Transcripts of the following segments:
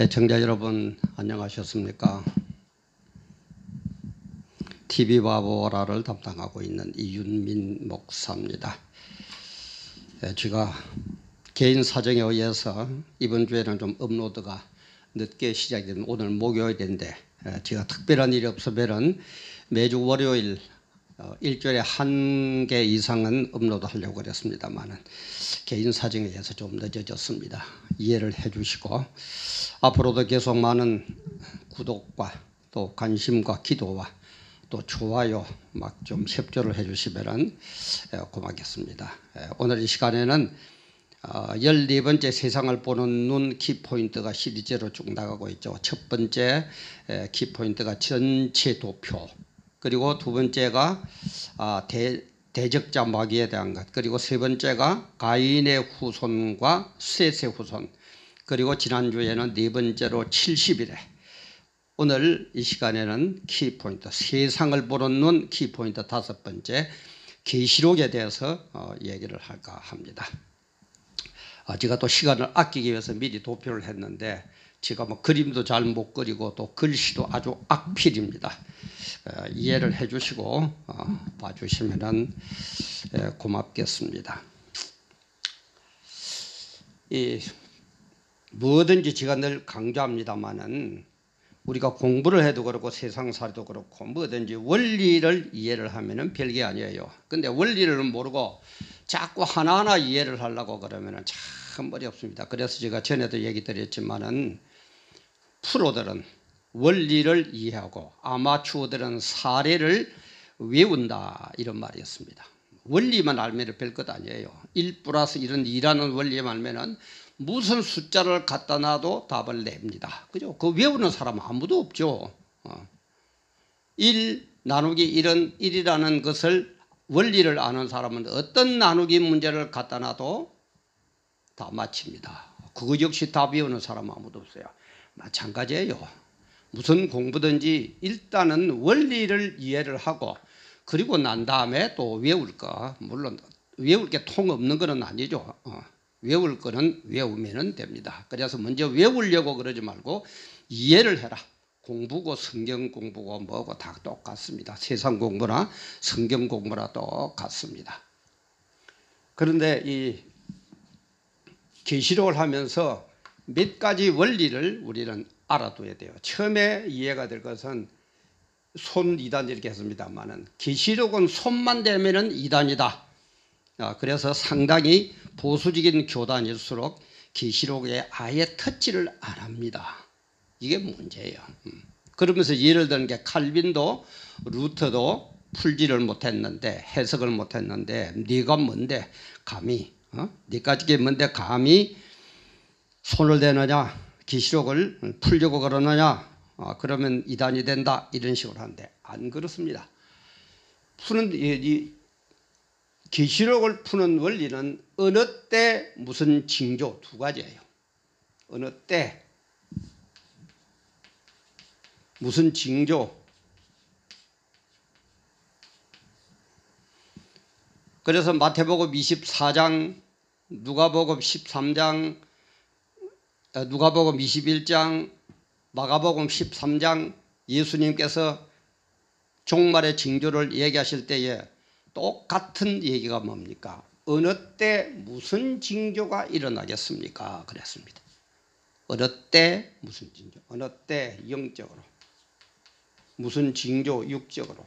애청자 여러분 안녕하셨습니까? TV바보라를 담당하고 있는 이윤민 목사입니다. 제가 개인 사정에 의해서 이번 주에는 좀 업로드가 늦게 시작이 된 오늘 목요일인데 제가 특별한 일이 없으면 매주 월요일 일주일에 한 개 이상은 업로드하려고 그랬습니다만 개인 사정에 의해서 좀 늦어졌습니다. 이해를 해 주시고 앞으로도 계속 많은 구독과 또 관심과 기도와 또 좋아요 막 좀 협조를 해 주시면 고맙겠습니다. 오늘 이 시간에는 14번째 세상을 보는 눈 키포인트가 시리즈로 쭉 나가고 있죠. 첫 번째 키포인트가 전체 도표, 그리고 두 번째가 대적자 마귀에 대한 것, 그리고 세 번째가 가인의 후손과 셋의 후손, 그리고 지난주에는 네 번째로 70일에 오늘 이 시간에는 키포인트 세상을 보는 눈 키포인트 다섯 번째 계시록에 대해서 얘기를 할까 합니다. 제가 또 시간을 아끼기 위해서 미리 도표를 했는데 제가 뭐 그림도 잘 못 그리고 또 글씨도 아주 악필입니다. 이해를 해 주시고 봐주시면 고맙겠습니다. 뭐든지 제가 늘 강조합니다만은 우리가 공부를 해도 그렇고 세상살이도 그렇고 뭐든지 원리를 이해를 하면은 별게 아니에요. 근데 원리를 모르고 자꾸 하나하나 이해를 하려고 그러면은 참 머리 없습니다. 그래서 제가 전에도 얘기 드렸지만은 프로들은 원리를 이해하고 아마추어들은 사례를 외운다 이런 말이었습니다. 원리만 알면 별것 아니에요. 1+1은 2라는 원리만 알면은 무슨 숫자를 갖다 놔도 답을 냅니다. 그죠? 그 외우는 사람 아무도 없죠. 1 나누기 1은 1이라는 것을 원리를 아는 사람은 어떤 나누기 문제를 갖다 놔도 다 맞춥니다. 그거 역시 다 외우는 사람 아무도 없어요. 마찬가지예요. 무슨 공부든지 일단은 원리를 이해를 하고 그리고 난 다음에 또 외울 거, 물론 외울 게 통 없는 건 아니죠. 외울 거는 외우면 됩니다. 그래서 먼저 외우려고 그러지 말고 이해를 해라. 공부고 성경 공부고 뭐고 다 똑같습니다. 세상 공부나 성경 공부나 똑같습니다. 그런데 이 계시록을 하면서 몇 가지 원리를 우리는 알아둬야 돼요. 처음에 이해가 될 것은 손 2단 이렇게 했습니다만은 계시록은 손만 대면은 2단이다. 그래서 상당히 보수적인 교단일수록 계시록에 아예 터치를 안 합니다. 이게 문제예요. 그러면서 예를 드는 게 칼빈도 루터도 풀지를 못했는데 해석을 못했는데 네가 뭔데 감히 네까지 뭔데 감히 손을 대느냐 계시록을 풀려고 그러느냐 그러면 이단이 된다 이런 식으로 하는데 안 그렇습니다. 푸는 이 계시록을 푸는 원리는 어느 때 무슨 징조 두 가지예요. 어느 때 무슨 징조. 그래서 마태복음 24장, 누가복음 13장, 누가복음 21장, 마가복음 13장 예수님께서 종말의 징조를 얘기하실 때에 똑같은 얘기가 뭡니까? 어느 때 무슨 징조가 일어나겠습니까? 그랬습니다. 어느 때 무슨 징조, 어느 때 영적으로, 무슨 징조 육적으로.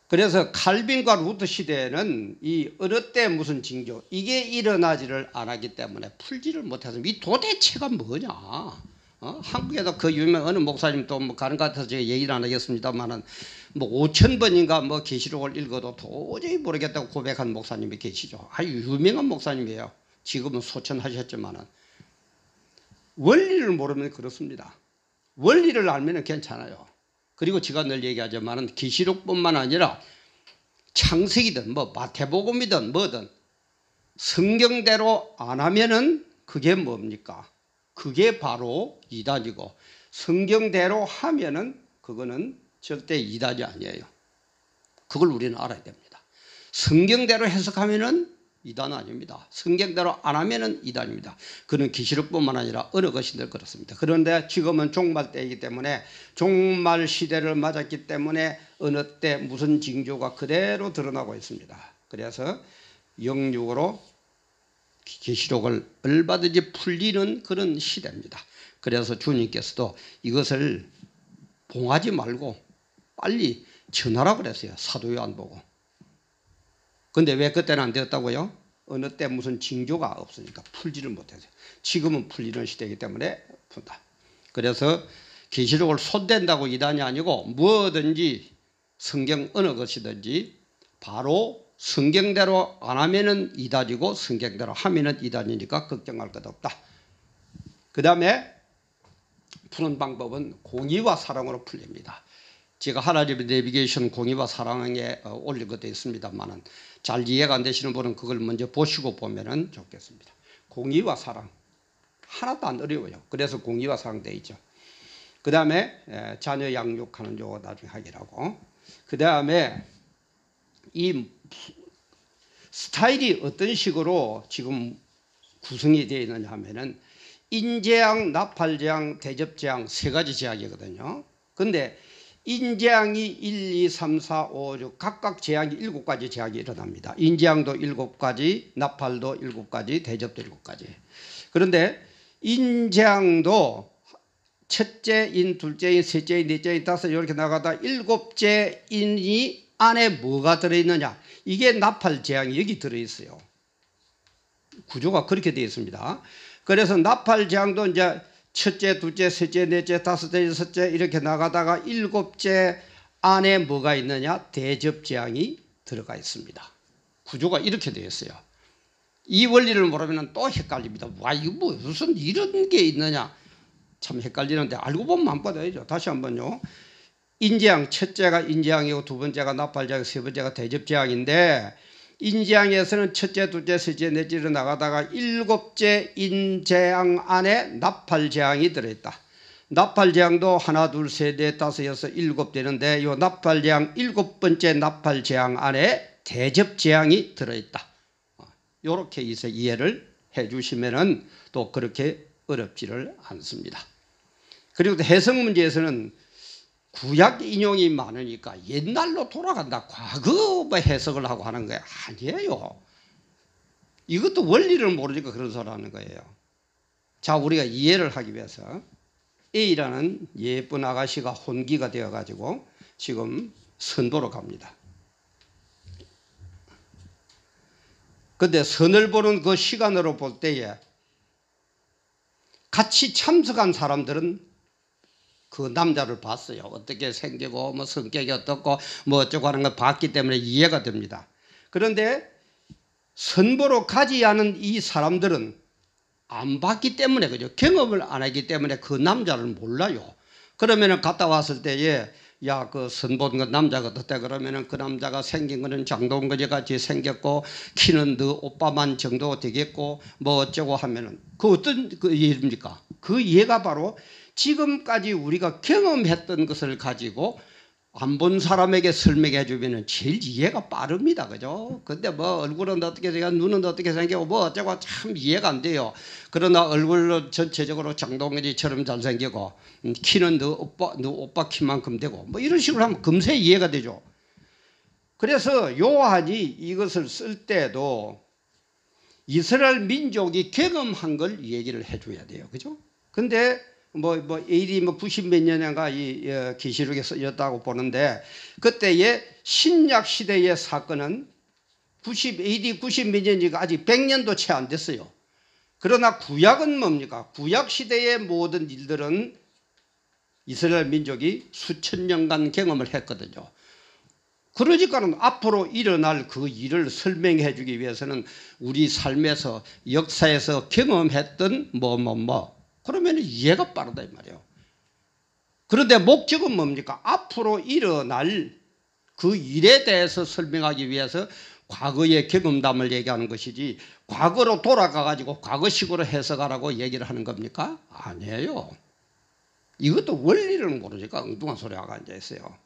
그래서 칼빈과 루터 시대에는 이 어느 때 무슨 징조 이게 일어나지를 않았기 때문에 풀지를 못해서 이 도대체가 뭐냐. 한국에도 그 유명 어느 목사님 또 뭐 가는 것 같아서 제가 얘기를 안 하겠습니다만은 뭐 5,000번인가 뭐 계시록을 읽어도 도저히 모르겠다고 고백한 목사님이 계시죠. 아주 유명한 목사님이에요. 지금은 소천하셨지만은 원리를 모르면 그렇습니다. 원리를 알면 괜찮아요. 그리고 제가 늘 얘기하지만은 계시록뿐만 아니라 창세기든 뭐 마태복음이든 뭐든 성경대로 안 하면은 그게 뭡니까? 그게 바로 이단이고 성경대로 하면은 그거는 절대 이단이 아니에요. 그걸 우리는 알아야 됩니다. 성경대로 해석하면은 이단은 아닙니다. 성경대로 안 하면은 이단입니다. 그는 계시록뿐만 아니라 어느 것이든 그렇습니다. 그런데 지금은 종말 때이기 때문에 종말 시대를 맞았기 때문에 어느 때 무슨 징조가 그대로 드러나고 있습니다. 그래서 영육으로 계시록을 얼마든지 풀리는 그런 시대입니다. 그래서 주님께서도 이것을 봉하지 말고 빨리 전하라 그랬어요. 사도 요한 보고. 근데 왜 그때는 안 되었다고요? 어느 때 무슨 징조가 없으니까 풀지를 못했어요. 지금은 풀리는 시대이기 때문에 푼다. 그래서 계시록을 손댄다고 이단이 아니고 뭐든지 성경 어느 것이든지 바로 성경대로 안 하면은 이단이고 성경대로 하면은 이단이니까 걱정할 것 없다. 그 다음에 푸는 방법은 공의와 사랑으로 풀립니다. 제가 하나님의 내비게이션 공의와 사랑에 올린 것도 있습니다만은 잘 이해가 안 되시는 분은 그걸 먼저 보시고 보면은 좋겠습니다. 공의와 사랑 하나도 안 어려워요. 그래서 공의와 사랑 돼 있죠. 그 다음에 자녀 양육하는 요거 나중에 하기라고. 그 다음에 이 스타일이 어떤 식으로 지금 구성이 되어 있느냐 하면은 인재앙, 나팔재앙, 대접재앙 세 가지 재앙이거든요. 근데 인재앙이 1, 2, 3, 4, 5, 6 각각 재앙이 7가지 재앙이 일어납니다. 인재앙도 7가지, 나팔도 7가지, 대접도 7가지. 그런데 인재앙도 첫째 인, 둘째 인, 셋째 인, 넷째 인, 다섯 이렇게 나가다 7째 인이 안에 뭐가 들어있느냐. 이게 나팔재앙이 여기 들어있어요. 구조가 그렇게 되어 있습니다. 그래서 나팔재앙도 이제 첫째, 둘째, 셋째, 넷째, 다섯째, 여섯째 이렇게 나가다가 7째 안에 뭐가 있느냐? 대접재앙이 들어가 있습니다. 구조가 이렇게 되어 있어요. 이 원리를 모르면 또 헷갈립니다. 와, 이거 뭐 무슨 이런 게 있느냐? 참 헷갈리는데 알고 보면 안 받아야죠. 다시 한번요. 인재앙 첫째가 인재앙이고 두 번째가 나팔재앙, 세 번째가 대접재앙인데 인재앙에서는 첫째, 둘째, 셋째, 넷째로 나가다가 7째 인재앙 안에 나팔재앙이 들어있다. 나팔재앙도 하나, 둘, 셋, 넷, 다섯, 여섯, 7 되는데 이 나팔재앙 7번째 나팔재앙 안에 대접재앙이 들어있다. 이렇게 이해를 해주시면은 또 그렇게 어렵지를 않습니다. 그리고 또 해석 문제에서는 구약 인용이 많으니까 옛날로 돌아간다. 과거 해석을 하고 하는 거야. 아니에요. 이것도 원리를 모르니까 그런 소리 하는 거예요. 자, 우리가 이해를 하기 위해서 A라는 예쁜 아가씨가 혼기가 되어가지고 지금 선보러 갑니다. 근데 선을 보는 그 시간으로 볼 때에 같이 참석한 사람들은 그 남자를 봤어요. 어떻게 생기고 뭐 성격이 어떻고 뭐 어쩌고 하는 걸 봤기 때문에 이해가 됩니다. 그런데 선보러 가지 않은 이 사람들은 안 봤기 때문에 그죠. 경험을 안 하기 때문에 그 남자를 몰라요. 그러면은 갔다 왔을 때에 야, 그 선본 그 남자가 어떻대 그러면은 그 남자가 생긴 거는 장동건이 같이 생겼고 키는 너 오빠만 정도 되겠고 뭐 어쩌고 하면은 그 어떤 그 이해입니까? 그 이해가 바로 지금까지 우리가 경험했던 것을 가지고 안 본 사람에게 설명해 주면은 제일 이해가 빠릅니다. 그죠? 근데 뭐 얼굴은 어떻게 생겨, 눈은 어떻게 생기고 뭐 어쩌고 참 이해가 안 돼요. 그러나 얼굴로 전체적으로 장동건이처럼 잘생기고 키는 너 오빠 키만큼 되고 뭐 이런 식으로 하면 금세 이해가 되죠. 그래서 요한이 이것을 쓸 때도 이스라엘 민족이 경험한 걸 얘기를 해줘야 돼요. 그죠? 근데 AD 90 몇 년인가 이 계시록에 쓰였다고 보는데 그때의 신약 시대의 사건은 AD 90 몇 년이니까 아직 100년도 채 안 됐어요. 그러나 구약은 뭡니까? 구약 시대의 모든 일들은 이스라엘 민족이 수천 년간 경험을 했거든요. 그러니까는 앞으로 일어날 그 일을 설명해 주기 위해서는 우리 삶에서 역사에서 경험했던 그러면 이해가 빠르다 이 말이에요. 그런데 목적은 뭡니까? 앞으로 일어날 그 일에 대해서 설명하기 위해서 과거의 경험담을 얘기하는 것이지 과거로 돌아가 가지고 과거식으로 해석하라고 얘기를 하는 겁니까? 아니에요. 이것도 원리를 모르니까 엉뚱한 소리 하고 앉아 있어요.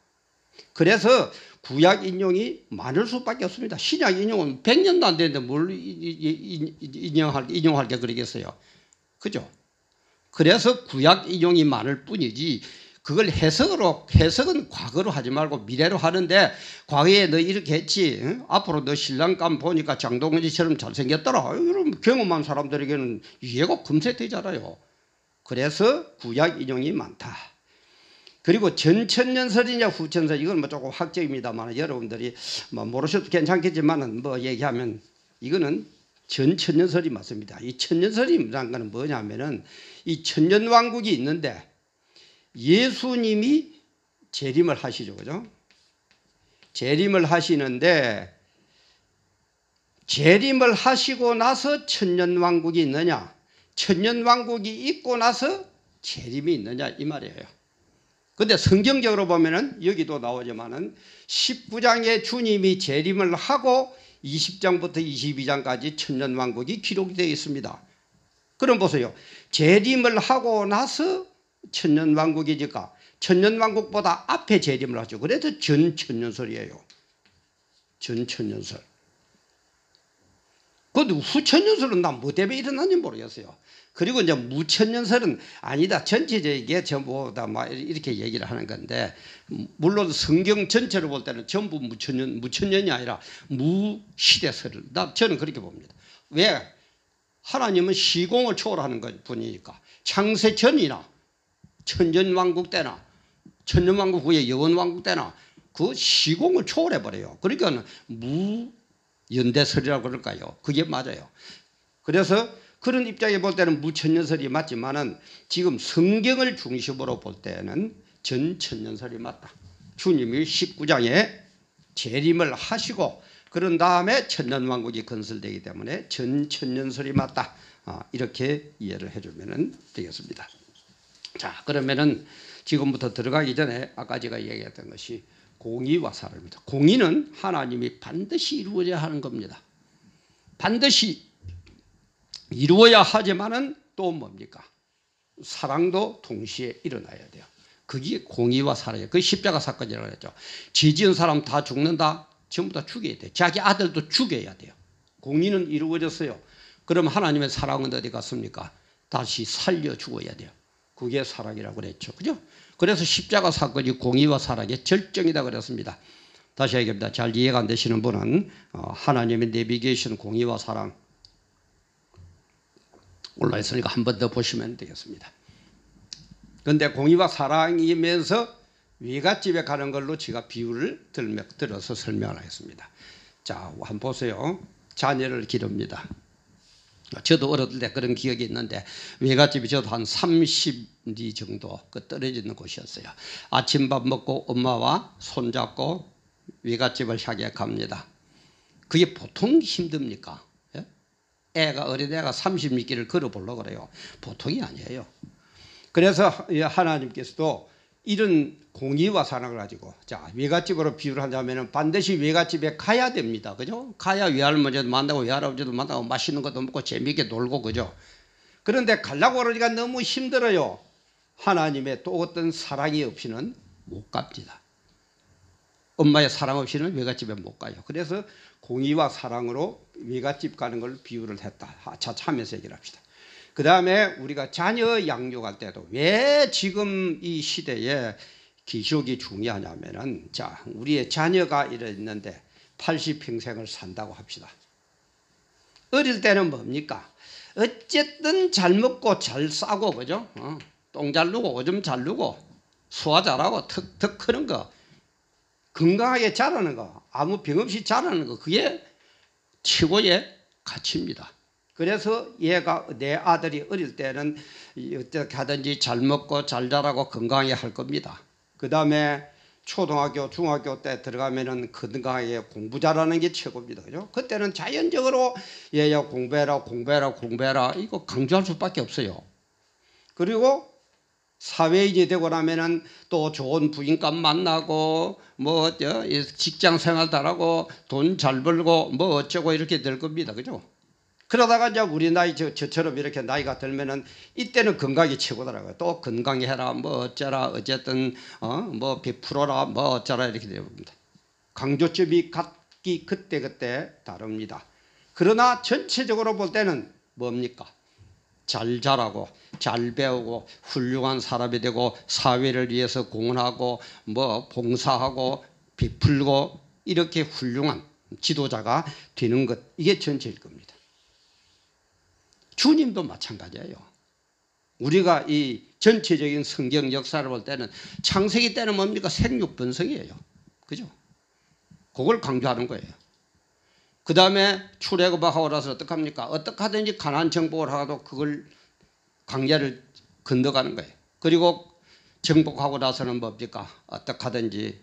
그래서 구약 인용이 많을 수밖에 없습니다. 신약 인용은 100년도 안 되는데 뭘 인용할 게 그러겠어요. 그죠? 그래서 구약 인용이 많을 뿐이지 그걸 해석은 과거로 하지 말고 미래로 하는데 과거에 너 이렇게 했지, 응? 앞으로 너 신랑감 보니까 장동건이처럼 잘생겼더라, 이런 경험한 사람들에게는 이해가 금세 되잖아요. 그래서 구약 인용이 많다. 그리고 전천년설이냐 후천설, 이건 뭐 조금 학적입니다만 여러분들이 뭐 모르셔도 괜찮겠지만은 뭐 얘기하면 이거는 전천년설이 맞습니다. 이 천년설이라는 거는 뭐냐면은 이 천년왕국이 있는데 예수님이 재림을 하시죠. 그죠? 재림을 하시는데 재림을 하시고 나서 천년왕국이 있느냐, 천년왕국이 있고 나서 재림이 있느냐 이 말이에요. 근데 성경적으로 보면은 여기도 나오지만은 19장에 주님이 재림을 하고 20장부터 22장까지 천년왕국이 기록되어 있습니다. 그럼 보세요. 재림을 하고 나서 천년왕국이니까 천년왕국보다 앞에 재림을 하죠. 그래서 전천년설이에요. 전천년설. 근데 후천년설은 난 뭐 때문에 일어났는지 모르겠어요. 그리고 이제 무천년설은 아니다, 전체적이게 전부 다 막 이렇게 얘기를 하는 건데, 물론 성경 전체로 볼 때는 전부 무천년이 아니라 무시대설을, 저는 그렇게 봅니다. 왜? 하나님은 시공을 초월하는 분이니까 창세 전이나 천년왕국 때나 천년왕국 후에 영원왕국 때나 그 시공을 초월해버려요. 그러니까 무연대설이라고 그럴까요? 그게 맞아요. 그래서 그런 입장에 볼 때는 무천년설이 맞지만은 지금 성경을 중심으로 볼 때는 전천년설이 맞다. 주님이 19장에 재림을 하시고 그런 다음에 천년왕국이 건설되기 때문에 전천년설이 맞다. 이렇게 이해를 해주면 되겠습니다. 자, 그러면은 지금부터 들어가기 전에 아까 제가 얘기했던 것이 공의와 사랑입니다. 공의는 하나님이 반드시 이루어야 하는 겁니다. 반드시 이루어야 하지만은 또 뭡니까? 사랑도 동시에 일어나야 돼요. 그게 공의와 사랑이에요. 그게 십자가 사건이라고 했죠. 죄 지은 사람 다 죽는다? 전부 다 죽여야 돼요. 자기 아들도 죽여야 돼요. 공의는 이루어졌어요. 그럼 하나님의 사랑은 어디 갔습니까? 다시 살려 죽어야 돼요. 그게 사랑이라고 그랬죠. 그죠? 그래서 십자가 사건이 공의와 사랑의 절정이다 그랬습니다. 다시 얘기합니다. 잘 이해가 안 되시는 분은 하나님의 내비게이션 공의와 사랑 올라 있으니까 한 번 더 보시면 되겠습니다. 그런데 공의와 사랑이면서 외갓집에 가는 걸로 제가 비유를 들어서 설명을 하겠습니다. 자, 한번 보세요. 자녀를 기릅니다. 저도 어렸을 때 그런 기억이 있는데 외갓집이 저도 한 30리 정도 떨어지는 곳이었어요. 아침밥 먹고 엄마와 손잡고 외갓집을 향해 갑니다. 그게 보통 힘듭니까? 어린애가 30리길을 걸어보려고 그래요. 보통이 아니에요. 그래서 하나님께서도 이런 공의와 사랑을 가지고, 자, 외갓집으로 비유를 하자면 반드시 외갓집에 가야 됩니다. 그죠? 가야 외할머니도 만나고 외할아버지도 만나고 맛있는 것도 먹고 재미있게 놀고, 그죠? 그런데 가려고 그러니까 너무 힘들어요. 하나님의 또 어떤 사랑이 없이는 못 갑니다. 엄마의 사랑 없이는 외갓집에 못 가요. 그래서 공의와 사랑으로 외갓집 가는 걸 비유를 했다. 차차하면서 얘기를 합시다. 그 다음에 우리가 자녀 양육할 때도 왜 지금 이 시대에 기록이 중요하냐면은, 자, 우리의 자녀가 있는데 80평생을 산다고 합시다. 어릴 때는 뭡니까? 어쨌든 잘 먹고 잘 싸고, 그죠? 똥 잘 누고 오줌 잘 누고 소화 잘하고 턱 크는 거, 건강하게 자라는 거, 아무 병 없이 자라는 거, 그게 최고의 가치입니다. 그래서 얘가, 내 아들이 어릴 때는 어떻게 하든지 잘 먹고 잘 자라고 건강하게 할 겁니다. 그 다음에 초등학교, 중학교 때 들어가면은 건강하게 공부 잘하는 게 최고입니다. 그죠? 그때는 자연적으로 얘야 공부해라 이거 강조할 수밖에 없어요. 그리고 사회인이 되고 나면은 또 좋은 부인감 만나고 뭐 직장 생활 잘하고 돈 잘 벌고 뭐 어쩌고 이렇게 될 겁니다. 그죠? 그러다가 이제 우리 나이 저처럼 이렇게 나이가 들면은 이때는 건강이 최고더라고요. 또 건강히 해라 뭐 어쩌라 어쨌든 뭐 100%라 뭐 어쩌라 이렇게 되어봅니다. 강조점이 각기 그때 다릅니다. 그러나 전체적으로 볼 때는 뭡니까? 잘 자라고 잘 배우고 훌륭한 사람이 되고 사회를 위해서 공헌하고 뭐 봉사하고 베풀고 이렇게 훌륭한 지도자가 되는 것, 이게 전체일 겁니다. 주님도 마찬가지예요. 우리가 이 전체적인 성경 역사를 볼 때는 창세기 때는 뭡니까? 생육번성이에요. 그죠? 그걸 강조하는 거예요. 그 다음에 출애굽하고 나서 어떡합니까? 어떻게 하든지 가나안 정복을 하고도 그걸 광야를 건너가는 거예요. 그리고 정복하고 나서는 뭡니까? 어떻게 하든지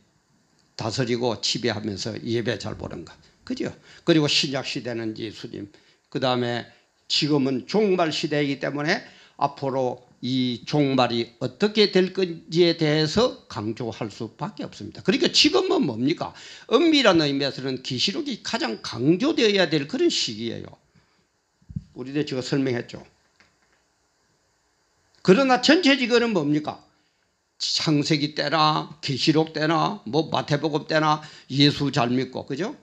다스리고 지배하면서 예배 잘 보는 거. 그죠? 그리고 신약 시대는 예수님. 그 다음에 지금은 종말 시대이기 때문에 앞으로 이 종말이 어떻게 될 건지에 대해서 강조할 수밖에 없습니다. 그러니까 지금은 뭡니까? 엄밀한 의미에서는 계시록이 가장 강조되어야 될 그런 시기예요. 우리도 제가 설명했죠. 그러나 전체적으로는 뭡니까? 창세기 때나 계시록 때나 뭐 마태복음 때나 예수 잘 믿고, 그죠?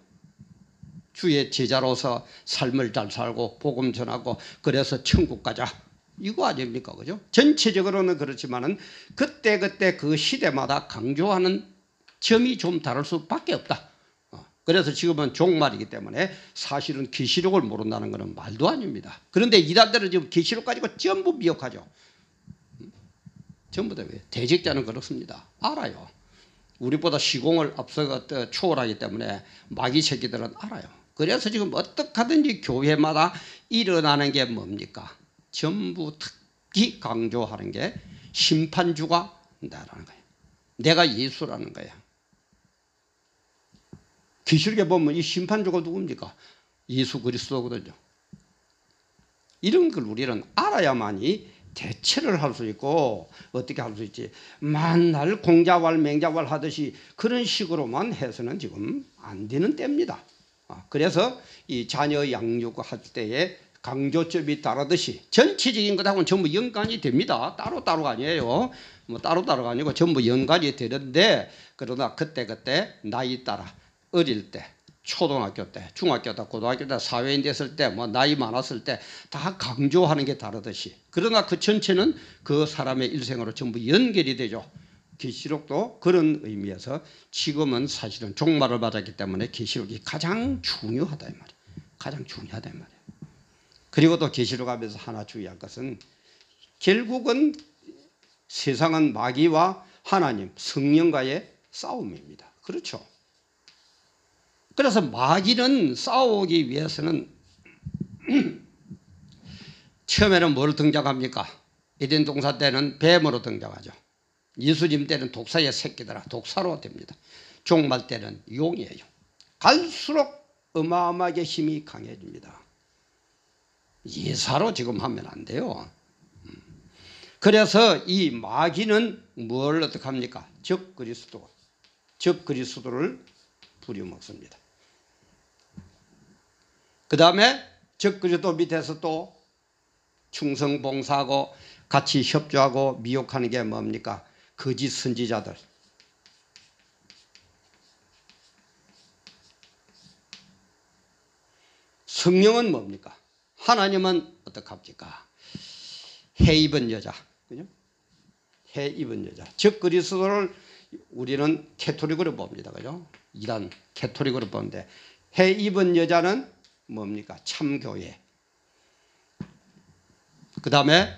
주의 제자로서 삶을 잘 살고 복음 전하고 그래서 천국 가자, 이거 아닙니까? 그죠? 전체적으로는 그렇지만은 그때 그 시대마다 강조하는 점이 좀 다를 수밖에 없다. 그래서 지금은 종말이기 때문에 사실은 계시록을 모른다는 것은 말도 아닙니다. 그런데 이단들은 지금 계시록 가지고 전부 미혹하죠. 전부 다. 대직자는 그렇습니다. 알아요. 우리보다 시공을 앞서 초월하기 때문에 마귀 새끼들은 알아요. 그래서 지금 어떻게 하든지 교회마다 일어나는 게 뭡니까? 전부 특히 강조하는 게 심판주가 나라는 거예요. 내가 예수라는 거예요. 계시록에 보면 이 심판주가 누굽니까? 예수 그리스도거든요. 이런 걸 우리는 알아야만이 대처를 할 수 있고 어떻게 할 수 있지. 만날 공자왈 맹자왈 하듯이 그런 식으로만 해서는 지금 안 되는 때입니다. 그래서 이 자녀 양육할 때에 강조점이 다르듯이 전체적인 것하고는 전부 연관이 됩니다. 따로따로가 아니에요. 뭐 따로따로가 아니고 전부 연관이 되는데, 그러나 그때 나이 따라 어릴 때, 초등학교 때, 중학교 때, 고등학교 때, 사회인 됐을 때, 뭐 나이 많았을 때 다 강조하는 게 다르듯이, 그러나 그 전체는 그 사람의 일생으로 전부 연결이 되죠. 계시록도 그런 의미에서 지금은 사실은 종말을 맞았기 때문에 계시록이 가장 중요하다 이 말이에요. 가장 중요하다 이 말이에요. 그리고 또 계시록 하면서 하나 주의할 것은 결국은 세상은 마귀와 하나님, 성령과의 싸움입니다. 그렇죠? 그래서 마귀는 싸우기 위해서는 처음에는 뭘 등장합니까? 에덴 동산 때는 뱀으로 등장하죠. 예수님 때는 독사의 새끼들아, 독사로 됩니다. 종말 때는 용이에요. 갈수록 어마어마하게 힘이 강해집니다. 예사로 지금 하면 안 돼요. 그래서 이 마귀는 뭘 어떻게 합니까? 적 그리스도를 부려먹습니다. 그 다음에 적 그리스도 밑에서 또 충성봉사하고 같이 협조하고 미혹하는 게 뭡니까? 거짓 선지자들. 성령은 뭡니까? 하나님은 어떡합니까? 해 입은 여자. 그죠? 해 입은 여자. 즉 그리스도를 우리는 캐토릭으로 봅니다. 그죠? 이단 캐토릭으로 보는데, 해 입은 여자는 뭡니까? 참교회. 그 다음에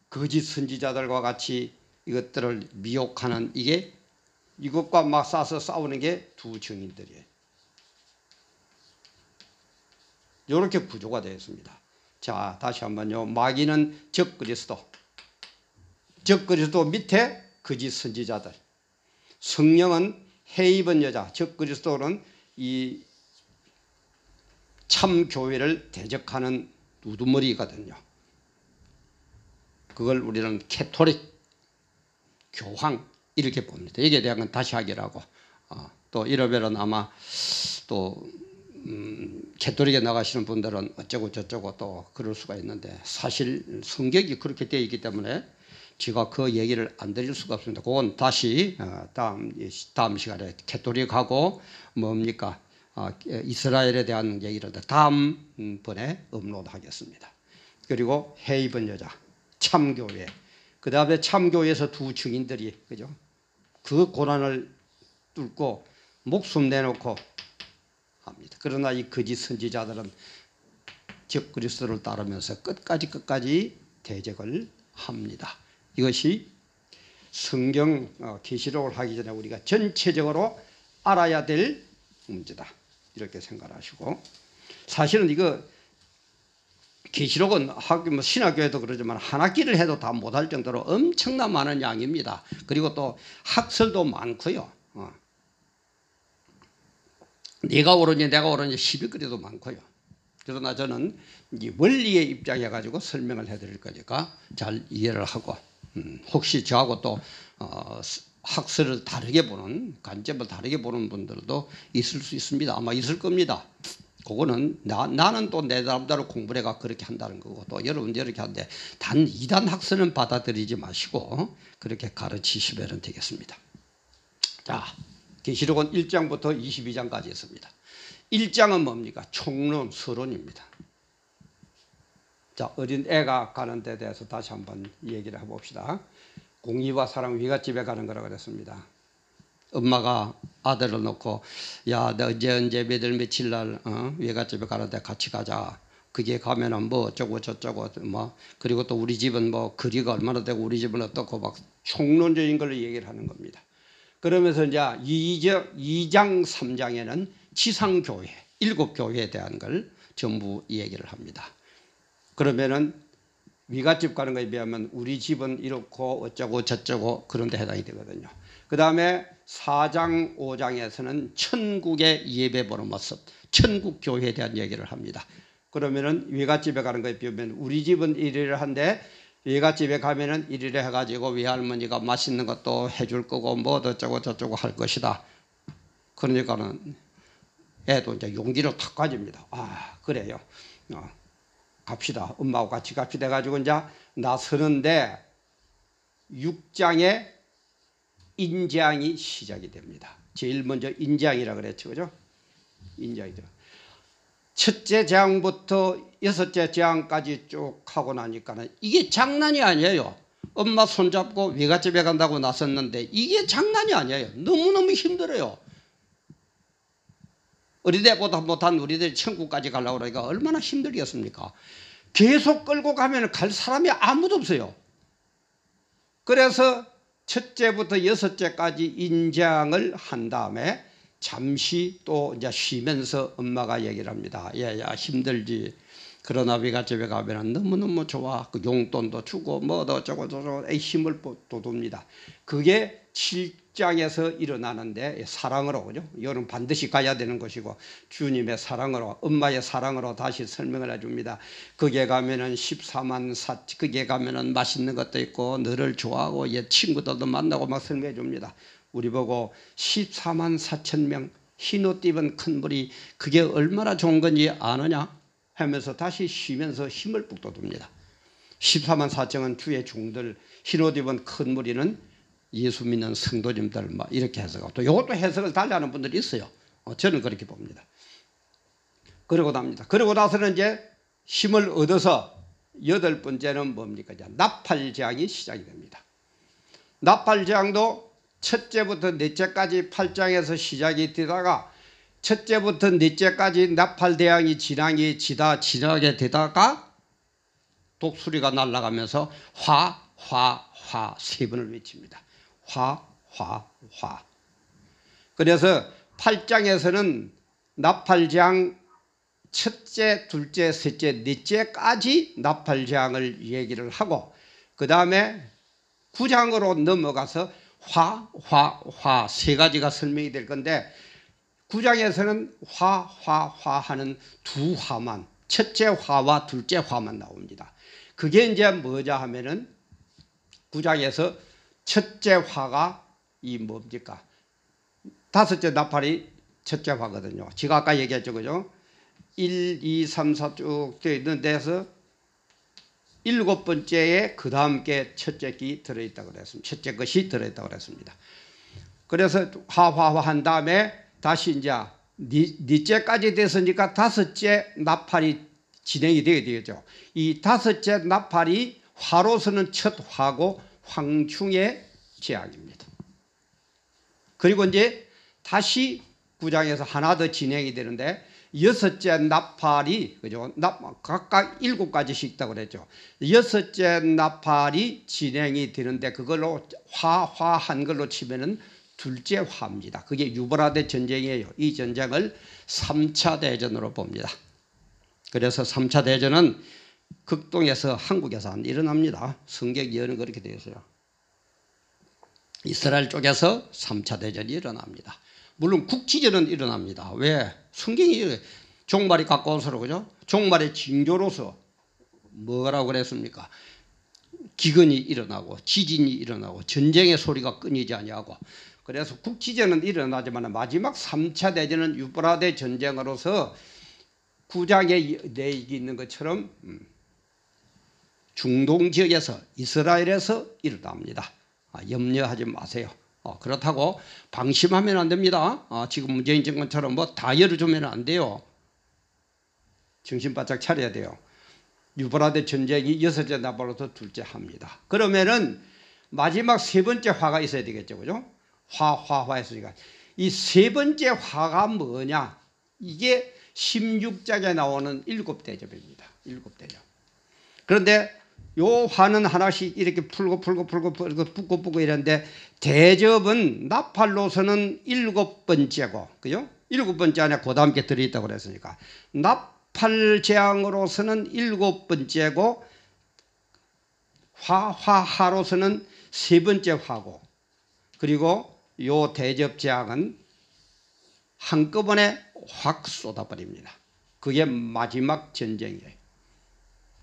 거짓 선지자들과 같이 이것들을 미혹하는, 이것과 맞서서 싸우는 게 두 증인들이에요. 이렇게 구조가 되어 있습니다. 자, 다시 한번요. 마귀는 적 그리스도 밑에 거짓 선지자들, 성령은 해 입은 여자, 적 그리스도는 이 참 교회를 대적하는 우두머리거든요. 그걸 우리는 캐토릭, 교황 이렇게 봅니다. 여기에 대한 건 다시 하기라고. 또 이러면은 아마 또 캐톨릭에 나가시는 분들은 어쩌고 저쩌고 또 그럴 수가 있는데 사실 성격이 그렇게 되어 있기 때문에 제가 그 얘기를 안 드릴 수가 없습니다. 그건 다시 다음 시간에 캐톨릭하고 뭡니까 이스라엘에 대한 얘기를 다음번에 업로드하겠습니다. 그리고 헤이븐 여자 참교회 그 다음에 참교회에서 두 증인들이 그죠? 그 고난을 뚫고 목숨 내놓고 합니다. 그러나 이 거짓 선지자들은 적 그리스도를 따르면서 끝까지 대적을 합니다. 이것이 성경 계시록을 하기 전에 우리가 전체적으로 알아야 될 문제다. 이렇게 생각하시고 사실은 이거 계시록은 신학교에도 그러지만 한 학기를 해도 다 못할 정도로 엄청난 많은 양입니다. 그리고 또 학설도 많고요. 네가 옳으니 내가 옳으니 시비거리도 많고요. 그러나 저는 이 원리의 입장에 가지고 설명을 해드릴 거니까 잘 이해를 하고 혹시 저하고 또 학설을 다르게 보는 관점을 다르게 보는 분들도 있을 수 있습니다. 아마 있을 겁니다. 그거는 나는 또 내 나름대로 공부를 해가 그렇게 한다는 거고 또 여러분 이렇게 하는데 단 이단 학설은 받아들이지 마시고 그렇게 가르치시면 되겠습니다. 자, 계시록은 1장부터 22장까지 있습니다. 1장은 뭡니까? 총론, 서론입니다. 자, 어린 애가 가는 데 대해서 다시 한번 얘기를 해봅시다. 공의와 사랑 위갓집에 가는 거라고 그랬습니다. 엄마가 아들을 놓고 야, 너 언제 며칠 날 외갓집에 가는데 같이 가자. 그게 가면은 뭐 어쩌고 저쩌고 뭐 그리고 또 우리 집은 뭐 거리가 얼마나 되고 우리 집은 어떻고 막 총론적인 걸 얘기를 하는 겁니다. 그러면서 이제 2장 3장에는 지상교회 7교회에 대한 걸 전부 얘기를 합니다. 그러면은 위갓집 가는 거에 비하면 우리 집은 이렇고 어쩌고 저쩌고 그런 데 해당이 되거든요. 그 다음에 4장 5장에서는 천국의 예배 보는 모습 천국 교회에 대한 얘기를 합니다. 그러면은 외갓집에 가는 거에 비하면 우리 집은 이리를 한데 외갓집에 가면은 이리를 해가지고 외할머니가 맛있는 것도 해줄 거고 뭐 어쩌고 저쩌고 할 것이다. 그러니까는 애도 이제 용기를 탁 가집니다. 아, 그래요. 갑시다. 엄마하고 같이 갑시다 해가지고 이제 나서는데 6장에 인장이 시작이 됩니다. 제일 먼저 인장이라 그랬죠. 그죠? 인장이죠. 첫째 장부터 여섯째 장까지 쭉 하고 나니까는 이게 장난이 아니에요. 엄마 손잡고 외갓집에 간다고 나섰는데 이게 장난이 아니에요. 너무너무 힘들어요. 어리대보다 못한 우리들이 천국까지 가려고 그러니까 얼마나 힘들겠습니까? 계속 끌고 가면 갈 사람이 아무도 없어요. 그래서 첫째부터 여섯째까지 인장을 한 다음에 잠시 또 이제 쉬면서 엄마가 얘기를 합니다. 얘야 힘들지. 그러나 외갓집에 가면 너무너무 좋아. 그 용돈도 주고 뭐도 어쩌고 저쩌고 힘을 돋웁니다. 그게 7장에서 일어나는데 사랑으로 그죠? 이거는 반드시 가야 되는 것이고 주님의 사랑으로 엄마의 사랑으로 다시 설명을 해줍니다. 거기에 가면은 14만 거기에 가면은 맛있는 것도 있고 너를 좋아하고 옛 친구들도 만나고 막 설명해 줍니다. 우리 보고 14만 4천 명 흰옷 입은 큰 무리 그게 얼마나 좋은 건지 아느냐 하면서 다시 쉬면서 힘을 북 돋웁니다. 14만 4천은 주의 종들 흰옷 입은 큰 무리는 예수 믿는 성도님들 막 이렇게 해석하고 또 이것도 해석을 달리하는 분들이 있어요. 저는 그렇게 봅니다. 그러고 납니다. 그러고 나서는 이제 힘을 얻어서 8번째는 뭡니까? 이제 나팔장이 시작이 됩니다. 나팔장도 첫째부터 넷째까지 8장에서 시작이 되다가 첫째부터 넷째까지 나팔대왕이 지나게 되다가 독수리가 날아가면서 화 세 번을 외칩니다. 화. 그래서 8장에서는 나팔장 첫째, 둘째, 셋째, 넷째까지 나팔장을 얘기를 하고 그 다음에 9장으로 넘어가서 화 세 가지가 설명이 될 건데 9장에서는 화 하는 두 화만 첫째 화와 둘째 화만 나옵니다. 그게 이제 뭐냐 하면은 9장에서 첫째 화가 이 뭡니까? 다섯째 나팔이 첫째 화거든요. 제가 아까 얘기했죠, 그죠? 1, 2, 3, 4 쭉 되어 있는 데서 7번째에 그 다음 게 첫째 기 들어있다고 그랬습니다. 첫째 것이 들어있다고 그랬습니다. 그래서 화한 다음에 다시 이제 넷째까지 됐으니까 다섯째 나팔이 진행이 되게 되겠죠. 이 다섯째 나팔이 화로서는 첫 화고 황충의 재앙입니다. 그리고 이제 다시 9장에서 하나 더 진행이 되는데 여섯째 나팔이, 그죠? 각각 7가지씩 있다고 그랬죠. 여섯째 나팔이 진행이 되는데 그걸로 화한 걸로 치면은 둘째 화입니다. 그게 유브라데 전쟁이에요. 이 전쟁을 3차 대전으로 봅니다. 그래서 3차 대전은 극동에서 한국에서 안 일어납니다. 성경 예언은 그렇게 되어 있어요. 이스라엘 쪽에서 3차 대전이 일어납니다. 물론 국지전은 일어납니다. 왜? 성경이 종말이 가까워서 그죠? 종말의 징조로서 뭐라고 그랬습니까? 기근이 일어나고 지진이 일어나고 전쟁의 소리가 끊이지 아니하고, 그래서 국지전은 일어나지만 마지막 3차 대전은 유브라데 전쟁으로서 9장에 내기 있는 것처럼 중동 지역에서 이스라엘에서 일어납니다. 염려하지 마세요. 그렇다고 방심하면 안 됩니다. 지금 문재인 정권처럼 뭐 다 열어주면 안 돼요. 정신 바짝 차려야 돼요. 유브라데 전쟁이 여섯째 나팔로서 둘째 합니다. 그러면은 마지막 세 번째 화가 있어야 되겠죠, 그죠? 화 했으니까 이 세 번째 화가 뭐냐? 이게 16장에 나오는 7대접입니다. 7대접. 그런데 요 화는 하나씩 이렇게 풀고 붙고 이랬는데, 대접은 나팔로서는 7번째고, 그죠? 7번째 안에 그 다음 게 들어있다고 그랬으니까 나팔 재앙으로서는 7번째고 화로서는 세 번째 화고, 그리고 요 대접 재앙은 한꺼번에 확 쏟아버립니다. 그게 마지막 전쟁이에요.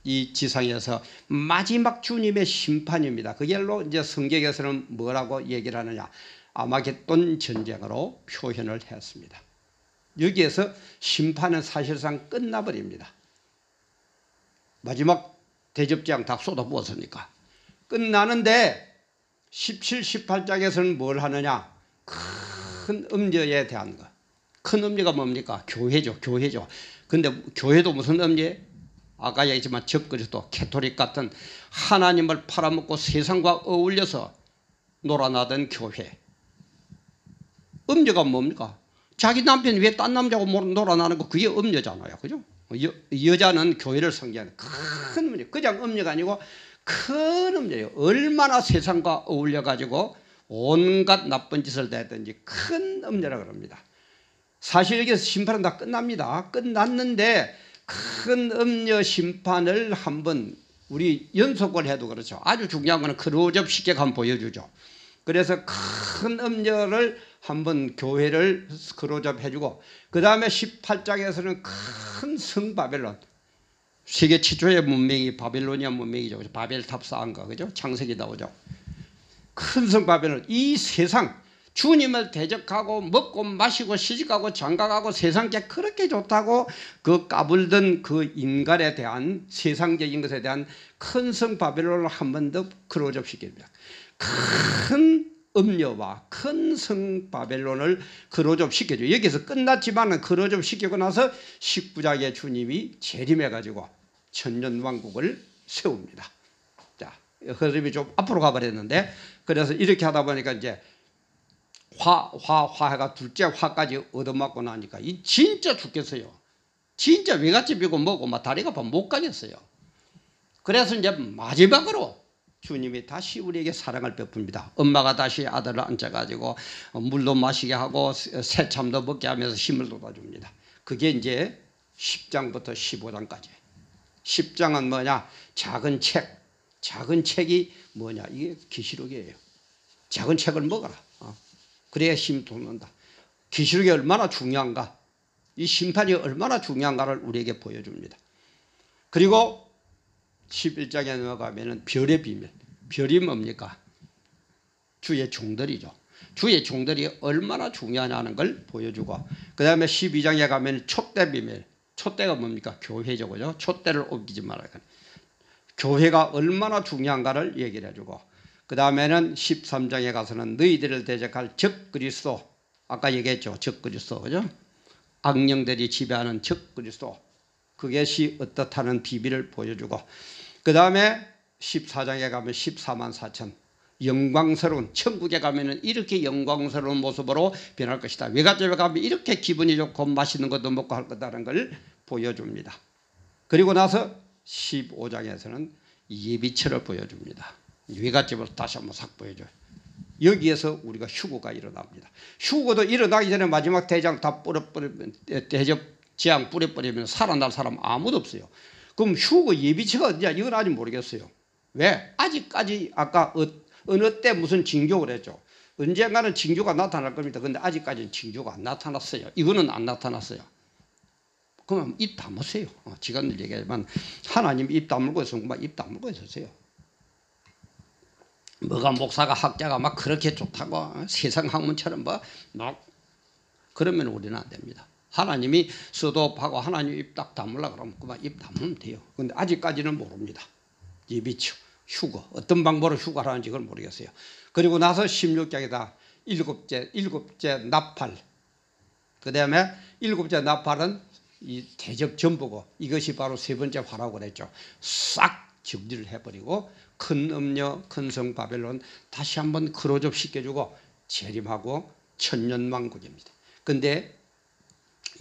이 지상에서 마지막 주님의 심판입니다. 그걸로 이제 성경에서는 뭐라고 얘기를 하느냐? 아마겟돈 전쟁으로 표현을 했습니다. 여기에서 심판은 사실상 끝나버립니다. 마지막 대접재앙 다 쏟아부었으니까 끝나는데 17, 18장에서는 뭘 하느냐? 큰 음녀에 대한 것. 큰 음녀가 뭡니까? 교회죠. 교회죠. 근데 교회도 무슨 음녀? 아까 얘기했지만 적그리스도, 캐토릭 같은 하나님을 팔아먹고 세상과 어울려서 놀아나던 교회. 음녀가 뭡니까? 자기 남편이 왜 딴 남자하고 놀아나는 거, 그게 음녀잖아요. 그죠? 여자는 교회를 상징하는 큰 음녀. 그냥 음녀가 아니고 큰 음녀예요. 얼마나 세상과 어울려가지고 온갖 나쁜 짓을 했든지 큰 음녀라고 합니다. 사실 여기서 심판은 다 끝납니다. 끝났는데 큰 음녀 심판을 한번 우리 연속을 해도 그렇죠. 아주 중요한 거는 클로즈업 쉽게 한번 보여주죠. 그래서 큰 음녀를 한번 교회를 클로즈업 해주고, 그 다음에 18장에서는 큰 성 바벨론, 세계 최초의 문명이 바빌로니아 문명이죠. 바벨탑 쌓은 거, 그죠? 창세기 나오죠. 큰 성 바벨론, 이 세상 주님을 대적하고 먹고 마시고 시집가고 장가가고 세상에 그렇게 좋다고 그 까불던 그 인간에 대한 세상적인 것에 대한 큰 성 바벨론을 한 번 더 클로즈업 시킵니다. 큰 음녀와 큰 성 바벨론을 클로즈업 시켜줘. 여기서 끝났지만 클로즈업 시키고 나서 19장에 주님이 재림해가지고 천년왕국을 세웁니다. 자, 흐름이 좀 앞으로 가버렸는데, 그래서 이렇게 하다 보니까 이제 화해가 둘째 화까지 얻어맞고 나니까 이 진짜 죽겠어요. 진짜 외갓집이고 뭐고 막 다리가 못 가겠어요. 그래서 이제 마지막으로 주님이 다시 우리에게 사랑을 베풉니다. 엄마가 다시 아들을 앉아가지고 물도 마시게 하고 새참도 먹게 하면서 힘을 돋아줍니다. 그게 이제 10장부터 15장까지. 10장은 뭐냐? 작은 책. 작은 책이 뭐냐? 이게 계시록이에요. 작은 책을 먹어라. 그래야 힘이 돋는다. 계시록이 얼마나 중요한가, 이 심판이 얼마나 중요한가를 우리에게 보여줍니다. 그리고 11장에 넘어가면 별의 비밀. 별이 뭡니까? 주의 종들이죠. 주의 종들이 얼마나 중요하냐는 걸 보여주고, 그 다음에 12장에 가면 촛대 비밀. 촛대가 뭡니까? 교회죠. 그죠? 촛대를 옮기지 말아요. 교회가 얼마나 중요한가를 얘기를 해주고, 그 다음에는 13장에 가서는 너희들을 대적할 적 그리스도, 아까 얘기했죠. 적 그리스도. 그죠? 악령들이 지배하는 적 그리스도, 그것이 어떻다는 비밀을 보여주고, 그 다음에 14장에 가면 14만 4천 영광스러운, 천국에 가면은 이렇게 영광스러운 모습으로 변할 것이다. 외갓집에 가면 이렇게 기분이 좋고 맛있는 것도 먹고 할 거다라는 걸 보여줍니다. 그리고 나서 15장에서는 예비처를 보여줍니다. 외갓집을 다시 한번 싹 보여줘요. 여기에서 우리가 휴거가 일어납니다. 휴거도 일어나기 전에 마지막 대장 다 뿌려버리면, 대접 재앙 뿌려버리면 살아날 사람 아무도 없어요. 그럼 휴거 예비처가 어디냐? 이건 아직 모르겠어요. 왜? 아직까지 아까 어느 때 무슨 징조를 했죠. 언젠가는 징조가 나타날 겁니다. 근데 아직까지는 징조가 안 나타났어요. 이거는 안 나타났어요. 그럼 입 다무세요. 지가 늘 얘기하지만 하나님 입 다물고 있으면 입 다물고 있으세요. 뭐가 목사가 학자가 막 그렇게 좋다고 세상 학문처럼 막 그러면 우리는 안 됩니다. 하나님이 수도하고 하나님 입 딱 다물라 그러면 그만 입 다물면 돼요. 근데 아직까지는 모릅니다. 예비처, 휴거, 어떤 방법으로 휴거하는지 그걸 모르겠어요. 그리고 나서 16장에다 일곱째 나팔, 그 다음에 일곱째 나팔은 이 대접 전부고, 이것이 바로 세 번째 화라고 그랬죠. 싹 정리를 해버리고 큰 음녀, 큰 성 바벨론 다시 한번 크로접 시켜주고 재림하고 천년왕국입니다. 근데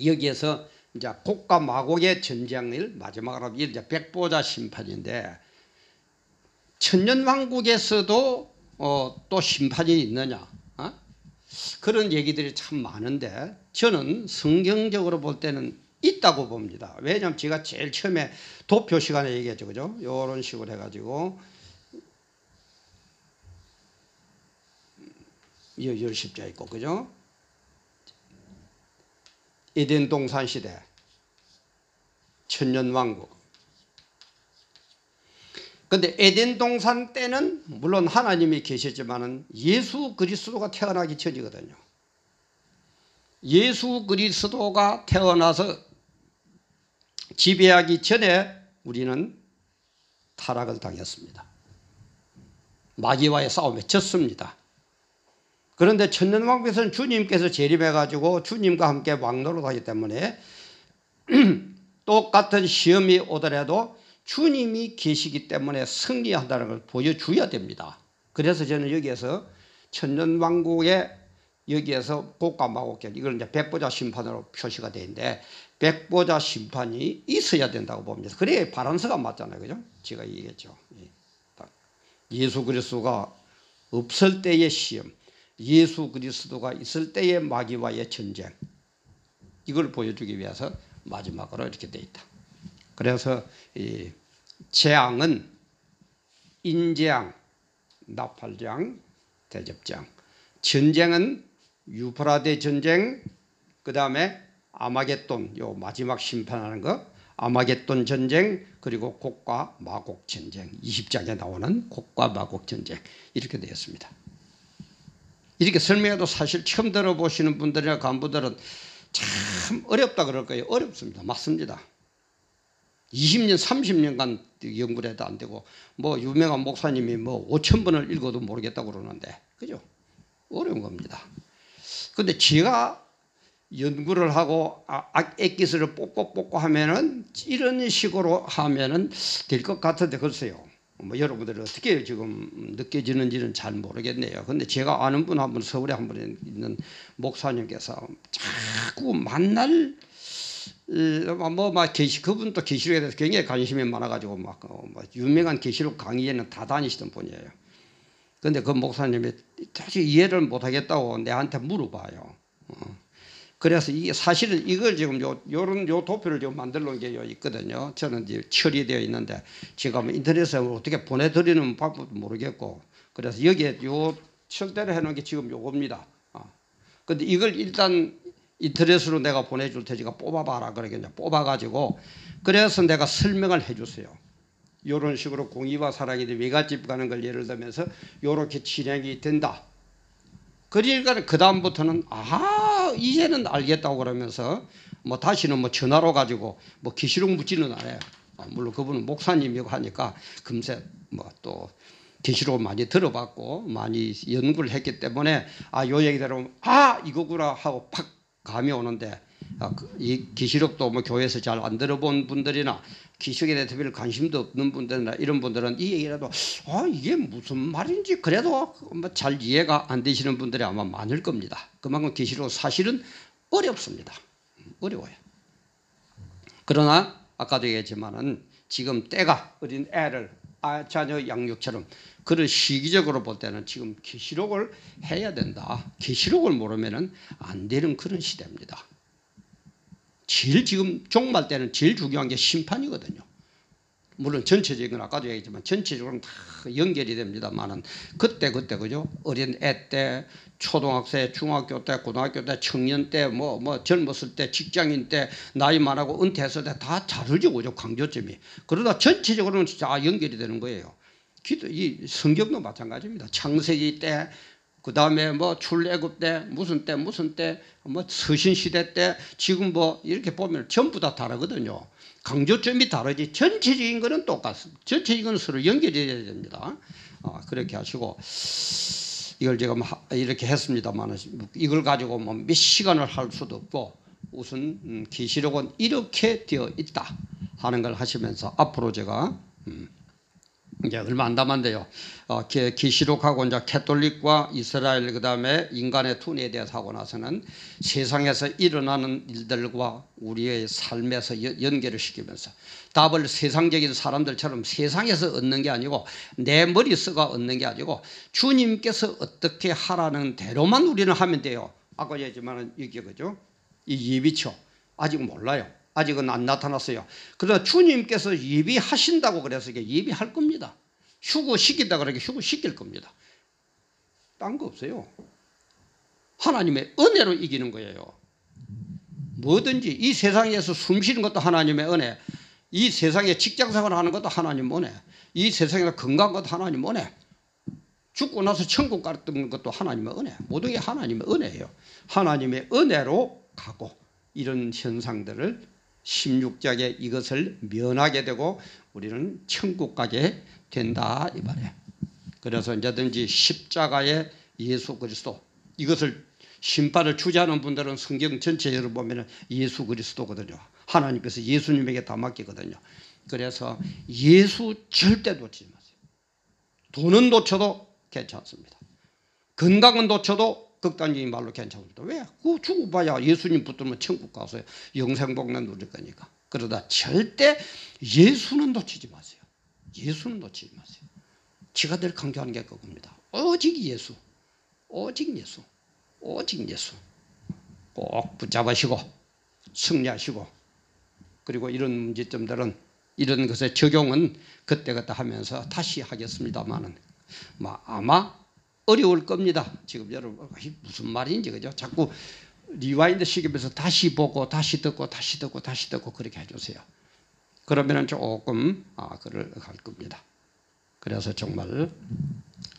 여기에서 이제 곡과 마곡의 전쟁을 마지막으로 이제 백보자 심판인데, 천년왕국에서도 또 심판이 있느냐, 그런 얘기들이 참 많은데 저는 성경적으로 볼 때는 있다고 봅니다. 왜냐하면 제가 제일 처음에 도표 시간에 얘기했죠. 그죠? 이런 식으로 해가지고 열 십자 있고, 그죠? 에덴 동산 시대, 천년왕국. 근데 에덴 동산 때는 물론 하나님이 계셨지만은 예수 그리스도가 태어나기 전이거든요. 예수 그리스도가 태어나서 지배하기 전에 우리는 타락을 당했습니다. 마귀와의 싸움에 졌습니다. 그런데 천년왕국에서는 주님께서 재림해가지고 주님과 함께 왕노릇하기 때문에 똑같은 시험이 오더라도 주님이 계시기 때문에 승리한다는 걸 보여줘야 됩니다. 그래서 저는 여기에서 천년왕국에 여기에서 곡과 마곡절, 이걸 이제 백보자 심판으로 표시가 되어 있는데, 백보자 심판이 있어야 된다고 봅니다. 그래야 바란스가 맞잖아요. 그죠? 제가 얘기했죠. 예수 그리스도가 없을 때의 시험, 예수 그리스도가 있을 때의 마귀와의 전쟁, 이걸 보여주기 위해서 마지막으로 이렇게 되어 있다. 그래서 이 재앙은 인재앙, 나팔장, 대접장, 전쟁은 유프라데 전쟁, 그 다음에 아마겟돈, 요 마지막 심판하는 거, 아마겟돈 전쟁, 그리고 곡과 마곡 전쟁, 20장에 나오는 곡과 마곡 전쟁, 이렇게 되었습니다. 이렇게 설명해도 사실 처음 들어보시는 분들이나 간부들은 참 어렵다 그럴 거예요. 어렵습니다. 맞습니다. 20년, 30년간 연구를 해도 안 되고, 뭐 유명한 목사님이 뭐 5,000번을 읽어도 모르겠다고 그러는데, 그죠? 어려운 겁니다. 근데 제가 연구를 하고 액기스를 뽑고 하면은 이런 식으로 하면은 될 것 같은데, 글쎄요. 뭐 여러분들이 어떻게 지금 느껴지는지는 잘 모르겠네요. 근데 제가 아는 분 한 분, 서울에 한 분 있는 목사님께서 자꾸 만날 그분도 계시록에 대해서 굉장히 관심이 많아가지고 막 유명한 계시록 강의에는 다 다니시던 분이에요. 근데 그 목사님이 사실 이해를 못하겠다고 내한테 물어봐요. 그래서 이게 사실은 이걸 지금 요 도표를 지금 만들어 놓은 게 있거든요. 저는 이제 처리되어 있는데 제가 뭐 인터넷에 어떻게 보내드리는 방법도 모르겠고, 그래서 여기에 요 철대로 해놓은 게 지금 요겁니다. 근데 이걸 일단 인터넷으로 내가 보내줄 테니까 뽑아봐라 그러겠냐. 뽑아가지고 그래서 내가 설명을 해주세요. 이런 식으로 공의와 사랑이 외갓집 가는 걸 예를 들면서 이렇게 진행이 된다. 그러니까 그 다음부터는 이제는 알겠다고 그러면서 뭐 다시는 뭐 전화로 가지고 뭐 계시록 묻지는 않아요. 물론 그분은 목사님이고 하니까 금세 뭐 또 계시록을 많이 들어봤고 많이 연구를 했기 때문에 요 얘기대로 이거구나 하고 팍 감이 오는데 이 계시록도 뭐 교회에서 잘 안 들어본 분들이나 계시록에 대해 특별히 관심도 없는 분들이나 이런 분들은 이 얘기라도 이게 무슨 말인지 그래도 뭐 잘 이해가 안 되시는 분들이 아마 많을 겁니다. 그만큼 계시록 사실은 어렵습니다. 어려워요. 그러나 아까도 얘기했지만은 지금 때가 어린 애를 자녀 양육처럼 그런 시기적으로 볼 때는 지금 계시록을 해야 된다. 계시록을 모르면은 안 되는 그런 시대입니다. 제일 지금 종말 때는 제일 중요한 게 심판이거든요. 물론 전체적인 건 아까도 얘기했지만 전체적으로는 다 연결이 됩니다만은 그때 그죠? 어린 애 때, 초등학생, 중학교 때, 고등학교 때, 청년 때, 뭐 젊었을 때, 직장인 때, 나이 많고 은퇴했을 때 다 다르죠, 그죠? 강조점이. 그러다 전체적으로는 다 연결이 되는 거예요. 이 성경도 마찬가지입니다. 창세기 때, 그 다음에 뭐 출애굽 때, 무슨 때, 뭐 서신시대 때, 지금 뭐 이렇게 보면 전부 다 다르거든요. 강조점이 다르지 전체적인 거는 똑같습니다. 전체적인 거는 서로 연결이 돼야 됩니다. 그렇게 하시고 이걸 제가 이렇게 했습니다만 이걸 가지고 뭐 몇 시간을 할 수도 없고 우선 계시록은 이렇게 되어 있다 하는 걸 하시면서 앞으로 제가 이제 얼마 안 남았는데요. 계시록하고 이제 캐톨릭과 이스라엘 그다음에 인간의 투에 대해서 하고 나서는 세상에서 일어나는 일들과 우리의 삶에서 연결을 시키면서 답을 세상적인 사람들처럼 세상에서 얻는 게 아니고 내 머릿속가 얻는 게 아니고 주님께서 어떻게 하라는 대로만 우리는 하면 돼요. 아까 얘기했지만 이게 그죠? 이 예비처 아직 몰라요. 아직은 안 나타났어요. 그러나 주님께서 예비하신다고 그래서 이게 예비할 겁니다. 휴거시킨다 그러게 휴거시킬 겁니다. 딴 거 없어요. 하나님의 은혜로 이기는 거예요. 뭐든지 이 세상에서 숨 쉬는 것도 하나님의 은혜, 이 세상에 직장생활 하는 것도 하나님 은혜, 이 세상에서 건강한 것도 하나님 은혜, 죽고 나서 천국 갔던 것도 하나님의 은혜, 모든 게 하나님의 은혜예요. 하나님의 은혜로 가고 이런 현상들을 16장에 이것을 면하게 되고 우리는 천국 가게 된다 이 말이에요. 그래서 언제든지 십자가의 예수 그리스도 이것을 심판을 주재하는 분들은 성경 전체를 보면 예수 그리스도거든요. 하나님께서 예수님에게 다 맡기거든요. 그래서 예수 절대 놓치지 마세요. 돈은 놓쳐도 괜찮습니다. 건강은 놓쳐도 극단적인 말로 괜찮습니다. 왜? 그거 주고 봐야 예수님 붙들면 천국 가서 영생복만 누릴 거니까. 그러다 절대 예수는 놓치지 마세요. 예수는 놓치지 마세요. 지가 늘 강조하는 게 그겁니다. 오직 예수, 오직 예수, 오직 예수. 꼭 붙잡으시고 승리하시고 그리고 이런 문제점들은 이런 것의 적용은 그때그때 하면서 다시 하겠습니다만은 아마 어려울 겁니다. 지금 여러분 무슨 말인지 그죠? 자꾸 리와인드 시키면서 다시 보고 다시 듣고 다시 듣고 다시 듣고 그렇게 해주세요. 그러면은 조금 그럴 갈 겁니다. 그래서 정말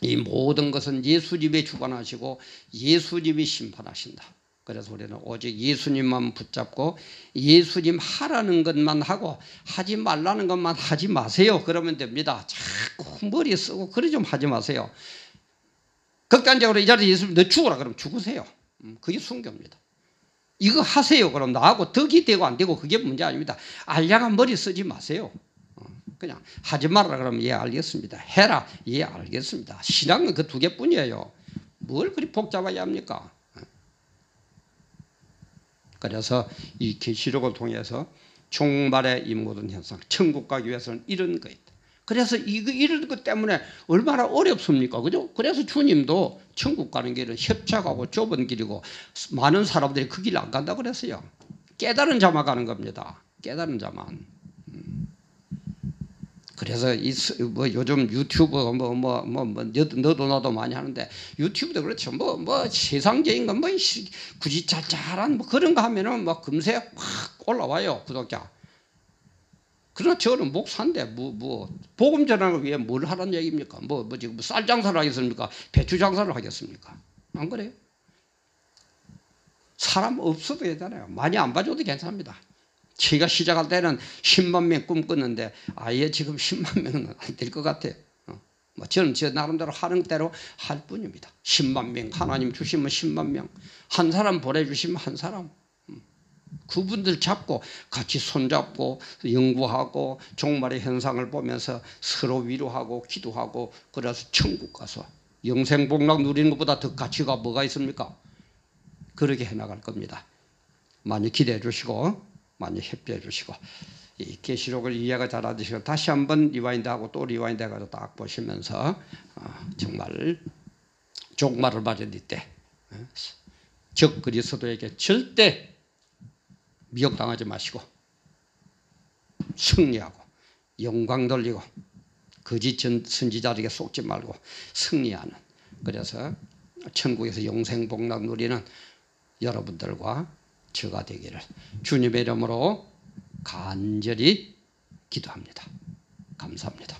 이 모든 것은 예수님이 주관하시고 예수님이 심판하신다. 그래서 우리는 오직 예수님만 붙잡고 예수님 하라는 것만 하고 하지 말라는 것만 하지 마세요. 그러면 됩니다. 자꾸 머리 쓰고 그래 좀 하지 마세요. 극단적으로 이 자리에 예수님 너 죽어라 그러면 죽으세요. 그게 순교입니다. 이거 하세요. 그럼 나하고 덕이 되고 안 되고 그게 문제 아닙니다. 알량한 머리 쓰지 마세요. 그냥 하지 말라 그러면 예 알겠습니다. 해라 예 알겠습니다. 신앙은 그 두 개뿐이에요. 뭘 그리 복잡하게 합니까? 그래서 이 계시록을 통해서 종말의 이 모든 현상 천국 가기 위해서는 이런 거 있다. 그래서 이런 것 때문에 얼마나 어렵습니까? 그죠? 그래서 주님도 천국 가는 길은 협착하고 좁은 길이고 많은 사람들이 그 길을 안 간다고 그랬어요. 깨달은 자만 가는 겁니다. 깨달은 자만. 그래서 요즘 유튜브 너도 나도 많이 하는데 유튜브도 그렇죠. 세상적인 거 굳이 짤짤한 그런 거 하면은 금세 확 올라와요 구독자. 그러나 저는 목사인데 복음 전하기 위해 뭘 하라는 얘기입니까? 지금 쌀 장사를 하겠습니까? 배추 장사를 하겠습니까? 안 그래요? 사람 없어도 되잖아요. 많이 안 봐줘도 괜찮습니다. 제가 시작할 때는 10만 명 꿈꿨는데 아예 지금 10만 명은 안 될 것 같아요. 뭐 저는 제 나름대로 하는 대로 할 뿐입니다. 10만 명 하나님 주시면 10만 명, 한 사람 보내주시면 한 사람, 그분들 잡고 같이 손잡고 연구하고 종말의 현상을 보면서 서로 위로하고 기도하고 그래서 천국 가서 영생복락 누리는 것보다 더 가치가 뭐가 있습니까? 그렇게 해나갈 겁니다. 많이 기대해 주시고 많이 협조해 주시고 이 계시록을 이해가 잘 안 되시고 다시 한번 리와인드하고 또 리와인드 해가지고 딱 보시면서 정말 종말을 맞을 때 적 그리스도에게 절대 미혹당하지 마시고 승리하고 영광 돌리고 거짓 선지자에게 속지 말고 승리하는, 그래서 천국에서 영생복락 누리는 여러분들과 저가 되기를 주님의 이름으로 간절히 기도합니다. 감사합니다.